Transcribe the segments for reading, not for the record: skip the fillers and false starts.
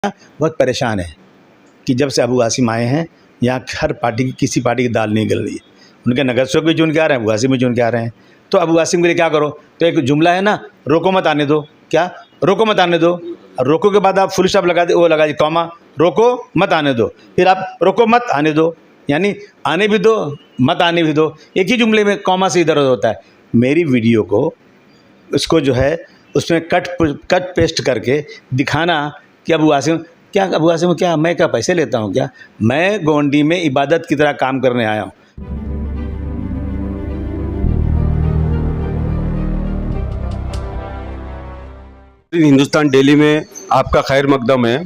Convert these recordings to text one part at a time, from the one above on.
बहुत परेशान है कि जब से अबू आसिम आए हैं यहाँ हर पार्टी की किसी पार्टी की दाल नहीं गल रही है। उनके नगर सेवक भी चुन के आ रहे हैं, अबू आसिम भी चुन के आ रहे हैं। तो अबू आसिम के लिए क्या करो, तो एक जुमला है ना, रोको मत आने दो। क्या रोको मत आने दो, और रोको के बाद आप फुल स्टॉप लगा दे, वो लगा दी कॉमा, रोको मत आने दो, फिर आप रोको मत आने दो, यानी आने भी दो मत आने भी दो, एक ही जुमले में कॉमा से इधर उधर होता है। मेरी वीडियो को उसको जो है उसमें कट पेस्ट करके दिखाना कि अबू आसिम क्या मैं क्या पैसे लेता हूँ क्या? मैं गोंडी में इबादत की तरह काम करने आया हूँ। हिंदुस्तान डेली में आपका खैर मकदम है।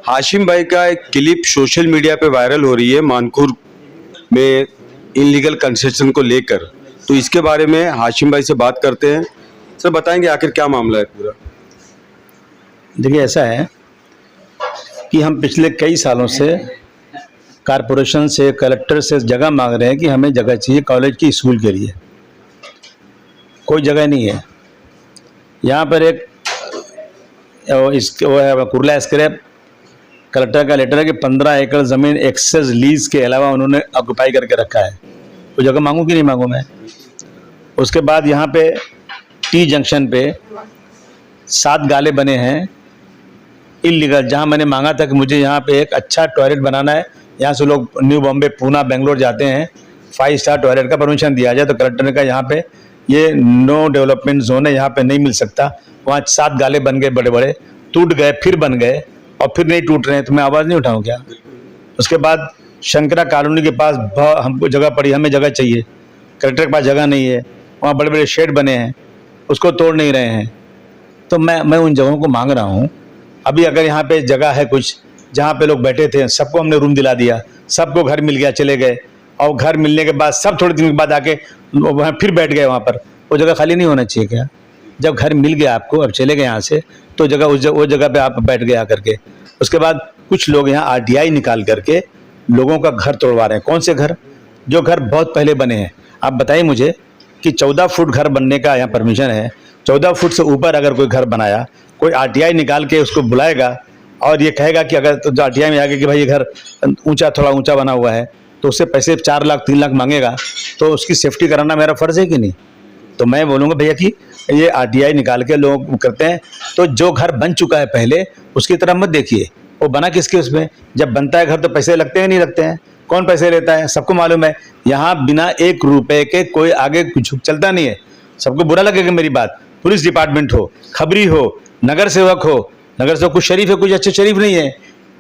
हाशिम भाई का एक क्लिप सोशल मीडिया पे वायरल हो रही है मानखुर में इनलीगल कंस्ट्रक्शन को लेकर, तो इसके बारे में हाशिम भाई से बात करते हैं। सर बताएंगे आखिर क्या मामला है पूरा? देखिए ऐसा है कि हम पिछले कई सालों से कारपोरेशन से, कलेक्टर से जगह मांग रहे हैं कि हमें जगह चाहिए कॉलेज की, स्कूल के लिए। कोई जगह नहीं है यहाँ पर। एक वो है कुर्ला स्क्रैप, कलेक्टर का लेटर है कि 15 एकड़ ज़मीन एक्सेस लीज के अलावा उन्होंने ऑक्यूपाई करके रखा है। तो जगह मांगू कि नहीं मांगू मैं? उसके बाद यहाँ पे टी जंक्शन पे 7 गाले बने हैं इलीगल, जहाँ मैंने मांगा था कि मुझे यहाँ पे एक अच्छा टॉयलेट बनाना है। यहाँ से लोग न्यू बॉम्बे, पूना, बेंगलोर जाते हैं, 5 स्टार टॉयलेट का परमिशन दिया जाए। तो कलेक्टर ने कहा यहाँ पे ये नो डेवलपमेंट जोन है, यहाँ पे नहीं मिल सकता। वहाँ 7 गाले बन गए, बड़े बड़े टूट गए, फिर बन गए और फिर नहीं टूट रहे हैं। तो मैं आवाज़ नहीं उठाऊँ क्या? उसके बाद शंकरा कॉलोनी के पास हमको जगह पड़ी, हमें जगह चाहिए, कलेक्टर के पास जगह नहीं है, वहाँ बड़े बड़े शेड बने हैं, उसको तोड़ नहीं रहे हैं। तो मैं उन जगहों को मांग रहा हूँ। अभी अगर यहाँ पे जगह है कुछ जहाँ पे लोग बैठे थे, सबको हमने रूम दिला दिया, सबको घर मिल गया, चले गए, और घर मिलने के बाद सब थोड़े दिन के बाद आके वहाँ फिर बैठ गए वहाँ पर। वो जगह खाली नहीं होना चाहिए क्या? जब घर मिल गया आपको, अब चले गए यहाँ से, तो जगह वो जगह पे आप बैठ गए आकर के। उसके बाद कुछ लोग यहाँ आरटीआई निकाल करके लोगों का घर तोड़वा रहे हैं। कौन से घर? जो घर बहुत पहले बने हैं। आप बताइए मुझे कि 14 फुट घर बनने का यहाँ परमिशन है, 14 फुट से ऊपर अगर कोई घर बनाया, कोई आरटीआई निकाल के उसको बुलाएगा और ये कहेगा कि अगर तो आरटीआई में आगे कि भाई ये घर थोड़ा ऊंचा बना हुआ है, तो उससे पैसे 4 लाख 3 लाख मांगेगा, तो उसकी सेफ्टी कराना मेरा फ़र्ज़ है कि नहीं? तो मैं बोलूँगा भैया कि ये आरटीआई निकाल के लोग करते हैं। तो जो घर बन चुका है पहले, उसकी तरफ मत देखिए। वो बना किसके उसमें? जब बनता है घर तो पैसे लगते हैं नहीं लगते हैं? कौन पैसे लेता है? सबको मालूम है। यहाँ बिना 1 रुपए के कोई आगे कुछ चलता नहीं है। सबको बुरा लगेगा मेरी बात। पुलिस डिपार्टमेंट हो, खबरी हो, नगर सेवक हो, नगर सेवक कुछ शरीफ है, कुछ अच्छे शरीफ नहीं है,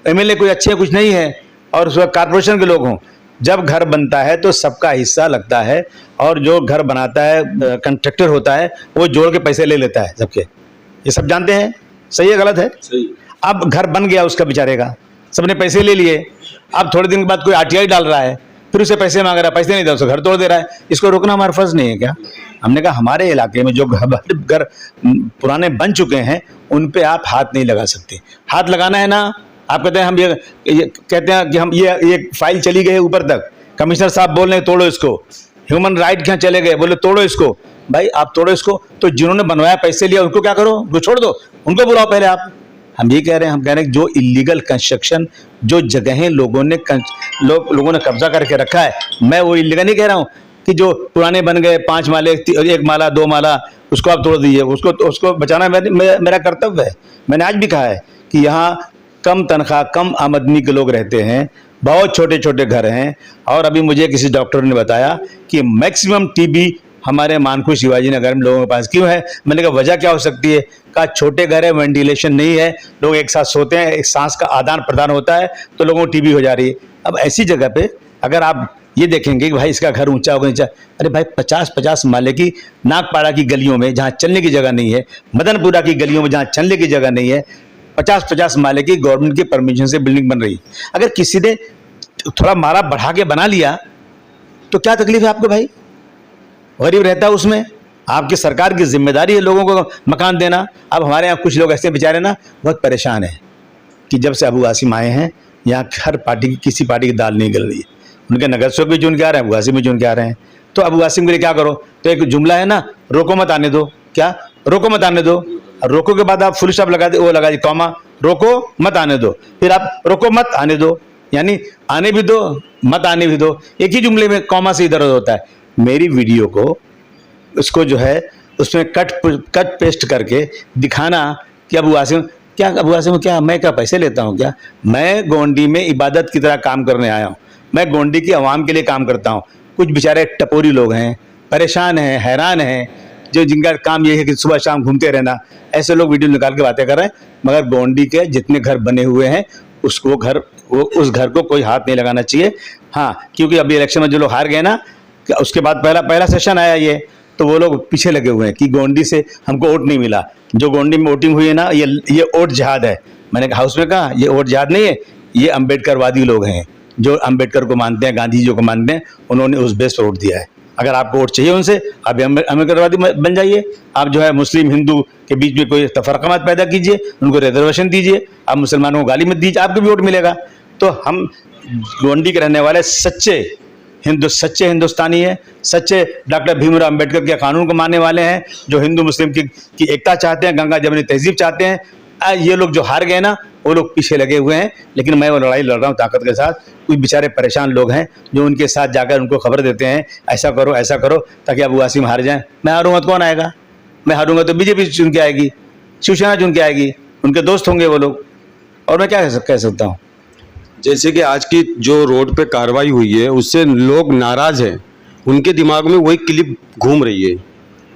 एमएलए कोई अच्छे कुछ नहीं है, और उसके कारपोरेशन के लोग हों। जब घर बनता है तो सबका हिस्सा लगता है, और जो घर बनाता है कंट्रैक्टर होता है, वो जोड़ के पैसे ले लेता है सबके। ये सब जानते हैं। सही है गलत है? सही। अब घर बन गया उसका बेचारे का, सबने पैसे ले लिए। अब थोड़े दिन के बाद कोई आरटीआई डाल रहा है, फिर उसे पैसे मांग रहा है, पैसे नहीं दे, उसे घर तोड़ दे रहा है। इसको रोकना हमारा फर्ज नहीं है क्या? हमने कहा हमारे इलाके में जो घर पुराने बन चुके हैं उन पे आप हाथ नहीं लगा सकते। हाथ लगाना है ना, आप कहते हैं हम ये कहते हैं कि हम ये फाइल चली गई है ऊपर तक, कमिश्नर साहब बोल रहे हैं तोड़ो इसको, ह्यूमन राइट क्या चले गए, बोले तोड़ो इसको। भाई आप तोड़ो इसको, तो जिन्होंने बनवाया पैसे लिया उनको क्या करो? उनको छोड़ दो, उनको बुलाओ पहले आप। हम ये कह रहे हैं, हम कह रहे हैं जो इलीगल कंस्ट्रक्शन, जो जगहें लोगों ने कब्जा करके रखा है, मैं वो इलीगल नहीं कह रहा हूँ कि जो पुराने बन गए 5 माले, 1 माला 2 माला, उसको आप तोड़ दीजिए। उसको बचाना मेरा कर्तव्य है। मैंने आज भी कहा है कि यहाँ कम तनख्वाह, कम आमदनी के लोग रहते हैं, बहुत छोटे छोटे घर हैं, और अभी मुझे किसी डॉक्टर ने बताया कि मैक्सिमम टीबी हमारे मानखुर शिवाजी नगर में लोगों के पास क्यों है। मैंने कहा वजह क्या हो सकती है? कहा छोटे घर है, वेंटिलेशन नहीं है, लोग एक साथ सोते हैं, एक सांस का आदान प्रदान होता है, तो लोगों को टीबी हो जा रही है। अब ऐसी जगह पे अगर आप ये देखेंगे कि भाई इसका घर ऊंचा होगा नीचा, अरे भाई 50-50 माले की नागपाड़ा की गलियों में जहाँ चलने की जगह नहीं है, मदनपुरा की गलियों में जहाँ चलने की जगह नहीं है, 50-50 माले की गवर्नमेंट की परमिशन से बिल्डिंग बन रही है। अगर किसी ने थोड़ा माला बढ़ा के बना लिया तो क्या तकलीफ है आपको? भाई गरीब रहता है उसमें, आपकी सरकार की जिम्मेदारी है लोगों को मकान देना। अब हमारे यहाँ कुछ लोग ऐसे बेचारे ना बहुत परेशान हैं कि जब से अबू आसिम आए हैं यहाँ हर पार्टी की किसी पार्टी की दाल नहीं गल रही है। उनके नगर सेवक भी चुन के आ रहे हैं, अबू आसिम भी चुन के आ रहे हैं। तो अबू आसिम के लिए क्या करो, तो एक जुमला है ना, रोको मत आने दो। क्या रोको मत आने दो, और रोको के बाद आप फुल स्टॉप लगा दे, वो लगा दी कॉमा, रोको मत आने दो, फिर आप रोको मत आने दो, यानी आने भी दो मत आने भी दो, एक ही जुमले में कॉमा से इधर उधर होता है। मेरी वीडियो को उसको जो है उसमें कट पेस्ट करके दिखाना कि अबू आसिम क्या मैं क्या पैसे लेता हूँ क्या? मैं गोंडी में इबादत की तरह काम करने आया हूँ, मैं गोंडी की आवाम के लिए काम करता हूँ। कुछ बेचारे टपोरी लोग हैं, परेशान हैं, हैरान हैं, जो जिनका काम ये है कि सुबह शाम घूमते रहना, ऐसे लोग वीडियो निकाल के बातें कर रहे हैं। मगर गोंडी के जितने घर बने हुए हैं उस घर को कोई हाथ नहीं लगाना चाहिए। हाँ, क्योंकि अभी इलेक्शन में जो लोग हार गए ना, उसके बाद पहला सेशन आया ये, तो वो लोग पीछे लगे हुए हैं कि गोंडी से हमको वोट नहीं मिला। जो गोंडी में वोटिंग हुई है ना, ये वोट जिहाद है। मैंने हाउस में कहा ये वोट जिहाद नहीं है, ये अम्बेडकरवादी लोग हैं जो अम्बेडकर को मानते हैं, गांधी जी को मानते हैं, उन्होंने उस बेस पर वोट दिया है। अगर आपको वोट चाहिए उनसे, आप अम्बेडकरवादी बन जाइए। आप जो है मुस्लिम हिंदू के बीच में कोई तफरका मत पैदा कीजिए, उनको रिजर्वेशन दीजिए, आप मुसलमानों को गाली मत दीजिए, आपको भी वोट मिलेगा। तो हम गोंडी के रहने वाले सच्चे हिंदुस्तानी है, सच्चे डॉक्टर भीमराव अम्बेडकर के कानून को मानने वाले हैं, जो हिंदू मुस्लिम की एकता चाहते हैं, गंगा जमनी तहजीब चाहते हैं। ये लोग जो हार गए ना, वो लोग पीछे लगे हुए हैं, लेकिन मैं वो लड़ाई लड़ रहा हूँ ताकत के साथ। कुछ बेचारे परेशान लोग हैं जो उनके साथ जाकर उनको खबर देते हैं ऐसा करो ताकि अबू आसिम हार जाएं। मैं हारूंगा तो कौन आएगा? मैं हारूंगा तो बीजेपी चुन के आएगी, शिवसेना चुन के आएगी, उनके दोस्त होंगे वो लोग, और मैं क्या कह सकता हूँ। जैसे कि आज की जो रोड पे कार्रवाई हुई है उससे लोग नाराज हैं, उनके दिमाग में वही क्लिप घूम रही है।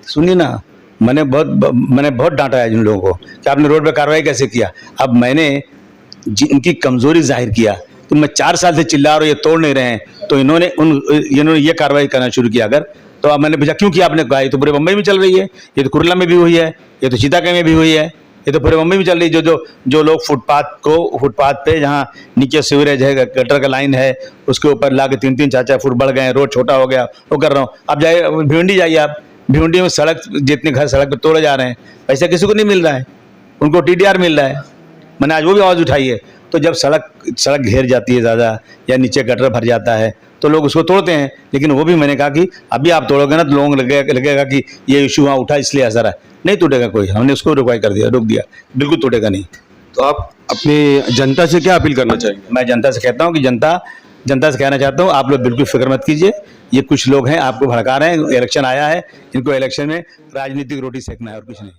सुनिए ना, मैंने बहुत डांटा है जिन लोगों को कि आपने रोड पे कार्रवाई कैसे किया। अब मैंने इनकी कमजोरी जाहिर किया तो मैं 4 साल से चिल्ला रहा हूं, ये तोड़ नहीं रहे हैं, तो इन्होंने ये कार्रवाई करना शुरू किया। अगर तो अब मैंने पूछा क्यों किया आपने? कहा ये तो पूरे मुंबई में चल रही है, ये तो कुर्ला में भी हुई है, ये तो चिताके में भी हुई है, ये तो पूरे मुंबई में चल रही है। जो लोग फुटपाथ पे जहाँ नीचे सीवरेज है, गटर का लाइन है, उसके ऊपर ला के 3-3 4-4 फुट बढ़ गए, रोड छोटा हो गया, वो कर रहा हूँ। अब जाइए भिवंडी जाइए, आप भिवंडी में सड़क जितने घर सड़क पे तोड़े जा रहे हैं, पैसा किसी को नहीं मिल रहा है, उनको TDR मिल रहा है। मैंने आज वो भी आवाज़ उठाई है। तो जब सड़क घेर जाती है ज़्यादा या नीचे गटर भर जाता है तो लोग उसको तोड़ते हैं, लेकिन वो भी मैंने कहा कि अभी आप तोड़ोगे ना तो लोगों को लगेगा कि ये इशू वहाँ उठा इसलिए असर है। नहीं टूटेगा कोई, हमने उसको रोक दिया, बिल्कुल टूटेगा नहीं। तो आप अपनी जनता से क्या अपील करना चाहेंगे? मैं जनता से कहता हूँ कि जनता से कहना चाहता हूँ, आप लोग बिल्कुल फिक्र मत कीजिए। ये कुछ लोग हैं आपको भड़का रहे हैं, इलेक्शन आया है, इनको इलेक्शन में राजनीतिक रोटी सेकना है और कुछ नहीं।